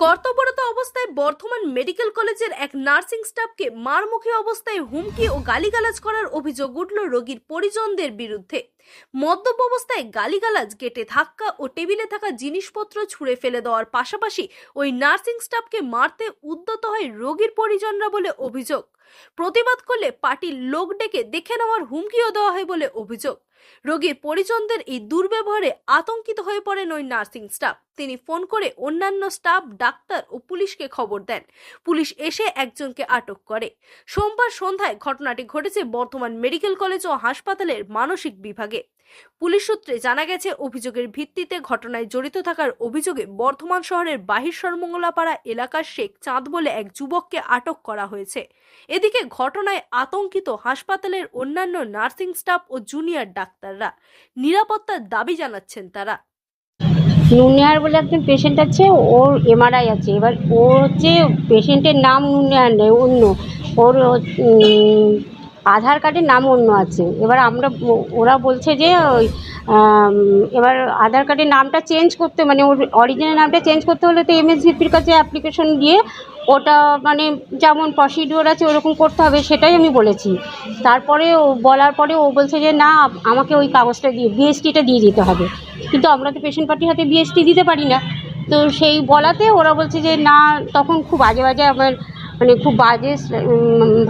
কর্তব্যরত অবস্থায় বর্ধমান মেডিকেল কলেজের এক নার্সিং স্টাফকে মারমুখী অবস্থায় হুমকি ও গালিগালাজ করার অভিযোগ উঠল রোগীর পরিজনদের বিরুদ্ধে। মদ্যপ অবস্থায় গালিগালাজ, গেটে ধাক্কা ও টেবিলে থাকা জিনিসপত্র ছুঁড়ে ফেলে দেওয়ার পাশাপাশি ওই নার্সিং স্টাফকে মারতে উদ্যত হয় রোগীর পরিজনরা বলে অভিযোগ। প্রতিবাদ করলে পার্টির লোক ডেকে দেখে নেওয়ার হুমকিও দেওয়া হয় বলে অভিযোগ। রোগীর পরিজনদের এই দুর্ব্যবহারে আতঙ্কিত হয়ে পড়েন ওই নার্সিং স্টাফ। তিনি ফোন করে অন্যান্য স্টাফ, ডাক্তার ও পুলিশকে খবর দেন। পুলিশ এসে একজনকে আটক করে। সোমবার সন্ধ্যায় ঘটনাটি ঘটেছে বর্ধমান মেডিকেল কলেজ ও হাসপাতালের মানসিক বিভাগে। পুলিশ সূত্রে জানা গেছে, অভিযোগের ভিত্তিতে ঘটনায় জড়িত থাকার অভিযোগে বর্ধমান শহরের বাহির সরমঙ্গলাপাড়া এলাকার শেখ চাঁদ বলে এক যুবককে আটক করা হয়েছে। এদিকে ঘটনায় আতঙ্কিত হাসপাতালের অন্যান্য নার্সিং স্টাফ ও জুনিয়র ডাক্তাররা। নিরাপত্তার দাবি জানাচ্ছেন তারা। নুনিয়ার বলে একজন পেশেন্ট আছে, ওর এমআরআই আছে। এবার ও হচ্ছে পেশেন্টের নাম নুনিয়ার নেই, অন্য ওর আধার কার্ডের নাম অন্য আছে। এবার ওরা বলছে যে ওই এবার আধার কার্ডের নামটা চেঞ্জ করতে, মানে ওর অরিজিনাল নামটা চেঞ্জ করতে হলে তো এমএসভিপির কাছে অ্যাপ্লিকেশন দিয়ে ওটা মানে যেমন প্রসিডিওর আছে ওরকম করতে হবে, সেটাই আমি বলেছি। তারপরে ও বলার পরে ও বলছে যে না, আমাকে ওই কাগজটা দিয়ে বিএসটিটা দিয়ে দিতে হবে। কিন্তু আমরা তো পেশেন্ট পার্টির হাতে বিএসটি দিতে পারি না। তো সেই বলাতে ওরা বলছে যে না, তখন খুব বাজে বাজে আমার মানে খুব বাজে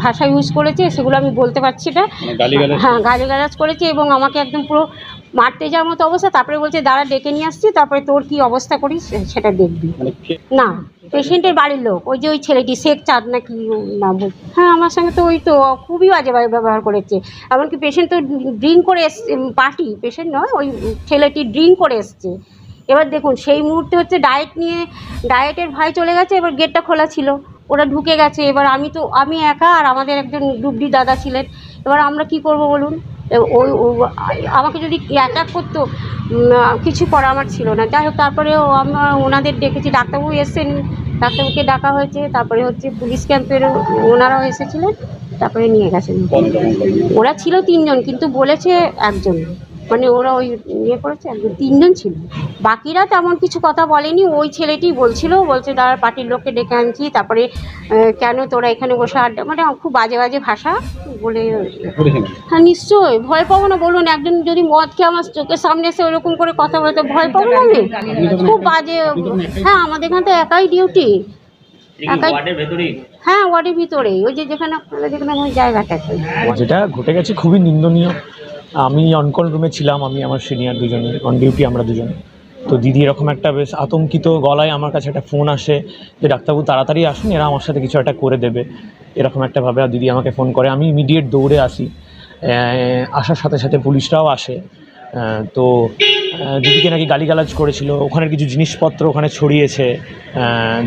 ভাষা ইউজ করেছে, সেগুলো আমি বলতে পারছি না। হ্যাঁ, গালিগালাজ করেছে এবং আমাকে একদম পুরো মারতে যাওয়ার মতো অবস্থা। তারপরে বলছে দাঁড়া, ডেকে নিয়ে আসছি, তারপরে তোর কি অবস্থা করিস সেটা দেখবি। না, পেশেন্টের বাড়ির লোক, ওই যে ওই ছেলেটি শেখ চাঁদ নাকি নাম বল। হ্যাঁ, আমার সঙ্গে তো ওই তো খুবই বাজে ব্যবহার করেছে। এমনকি পেশেন্ট তো ড্রিঙ্ক করে এসছে, পার্টি পেশেন্ট নয়, ওই ছেলেটি ড্রিঙ্ক করে এসছে। এবার দেখুন, সেই মুহূর্তে হচ্ছে ডায়েটের ভাই চলে গেছে, এবার গেটটা খোলা ছিল, ওরা ঢুকে গেছে। এবার আমি একা আর আমাদের একজন ডুবডি দাদা ছিলেন। এবার আমরা কি করব বলুন? ওই আমাকে যদি অ্যাটাক করতো, কিছু করা আমার ছিল না। যাই হোক, তারপরেও আমরা ওনাদের ডেকেছি, ডাক্তারবাবু এসেছেন, ডাক্তারবাবুকে ডাকা হয়েছে। তারপরে হচ্ছে পুলিশ ক্যাম্পের ওনারাও এসেছিলেন, তারপরে নিয়ে গেছেন। ওরা ছিল 3 জন, কিন্তু বলেছে একজন, মানে ওরা ওই করেছে একজন, 3 জন ছিল। বাকিরা তেমন কিছু কথা বলেনি। ওই ছেলেটি বলছে দাঁড়া, পার্টির লোককে ডেকে আনছি, তারপরে কেন তোরা এখানে বসে আড্ডা, মানে খুব বাজে বাজে ভাষা বলে। হ্যাঁ, নিশ্চয়ই ভয় পাবো না বলুন? একজন যদি মদ খেয়ে আমার চোখের সামনে এসে ওরকম করে কথা বলতে, ভয় পাবো না আমি? খুব বাজে। হ্যাঁ, আমাদের এখানে তো একাই ডিউটি, হ্যাঁ ওয়ার্ডের ভিতরেই, ওই যে যেখানে জায়গাটা আছে। যেটা ঘটে গেছে খুবই নিন্দনীয়। আমি অনকল রুমে ছিলাম, আমি আমার সিনিয়র দুজনে অন ডিউটি, আমরা দুজনে। তো দিদি এরকম একটা বেশ আতঙ্কিত গলায় আমার কাছে একটা ফোন আসে যে ডাক্তারবাবু তাড়াতাড়ি আসুন, এরা আমার সাথে কিছু একটা করে দেবে, এরকম একটা ভাবে দিদি আমাকে ফোন করে। আমি ইমিডিয়েট দৌড়ে আসি। আসার সাথে সাথে পুলিশরাও আসে। তো দিদিকে নাকি গালিগালাজ করেছিল, ওখানের কিছু জিনিসপত্র ওখানে ছড়িয়েছে,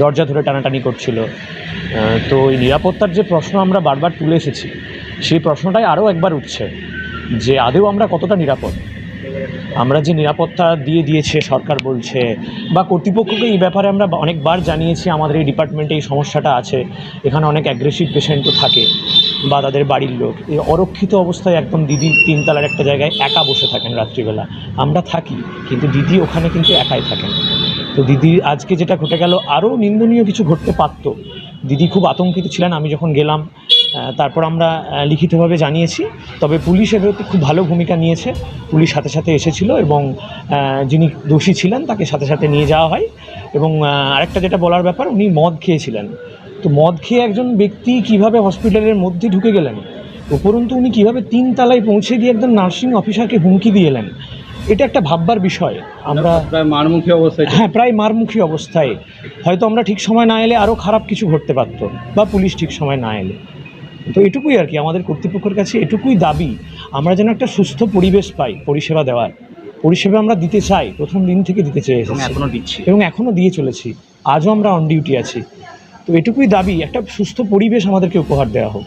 দরজা ধরে টানাটানি করছিল। তো এই নিরাপত্তার যে প্রশ্ন আমরা বারবার তুলে এসেছি, সেই প্রশ্নটাই আরও একবার উঠছে যে আদৌ আমরা কতটা নিরাপদ। আমরা যে নিরাপত্তা দিয়েছে সরকার বলছে, বা কর্তৃপক্ষকে এই ব্যাপারে আমরা অনেকবার জানিয়েছি, আমাদের এই ডিপার্টমেন্টে এই সমস্যাটা আছে, এখানে অনেক অ্যাগ্রেসিভ পেশেন্টও থাকে বা তাদের বাড়ির লোক। এই অরক্ষিত অবস্থায় একদম দিদি 3 তলার একটা জায়গায় একা বসে থাকেন রাত্রিবেলা। আমরা থাকি, কিন্তু দিদি ওখানে কিন্তু একাই থাকেন। তো দিদি আজকে যেটা ঘটে গেল, আরও নিন্দনীয় কিছু ঘটতে পারত। দিদি খুব আতঙ্কিত ছিলেন। আমি যখন গেলাম, তারপর আমরা লিখিতভাবে জানিয়েছি। তবে পুলিশ এবার খুব ভালো ভূমিকা নিয়েছে। পুলিশ সাথে সাথে এসেছিল এবং যিনি দোষী ছিলেন তাকে সাথে সাথে নিয়ে যাওয়া হয়। এবং আরেকটা যেটা বলার ব্যাপার, উনি মদ খেয়েছিলেন। তো মদ খেয়ে একজন ব্যক্তি কিভাবে হসপিটালের মধ্যে ঢুকে গেলেন, উপরন্তু উনি কীভাবে 3 তলায় পৌঁছে গিয়ে একজন নার্সিং অফিসারকে হুমকি দিয়ে এলেন, এটা একটা ভাববার বিষয়। আমরা প্রায় মারমুখী অবস্থায়, হ্যাঁ প্রায় মারমুখী অবস্থায়, হয়তো আমরা ঠিক সময় না এলে আরও খারাপ কিছু ঘটতে পারত, বা পুলিশ ঠিক সময় না এলে। তো এটুকুই আর কি, আমাদের কর্তৃপক্ষের কাছে এটুকুই দাবি, আমরা যেন একটা সুস্থ পরিবেশ পাই পরিষেবা দেওয়ার। পরিষেবা আমরা দিতে চাই, প্রথম দিন থেকে দিতে চেয়ে এসেছি এবং এখনও দিয়ে চলেছি। আজও আমরা অন ডিউটি আছি। তো এটুকুই দাবি, একটা সুস্থ পরিবেশ আমাদেরকে উপহার দেওয়া হোক।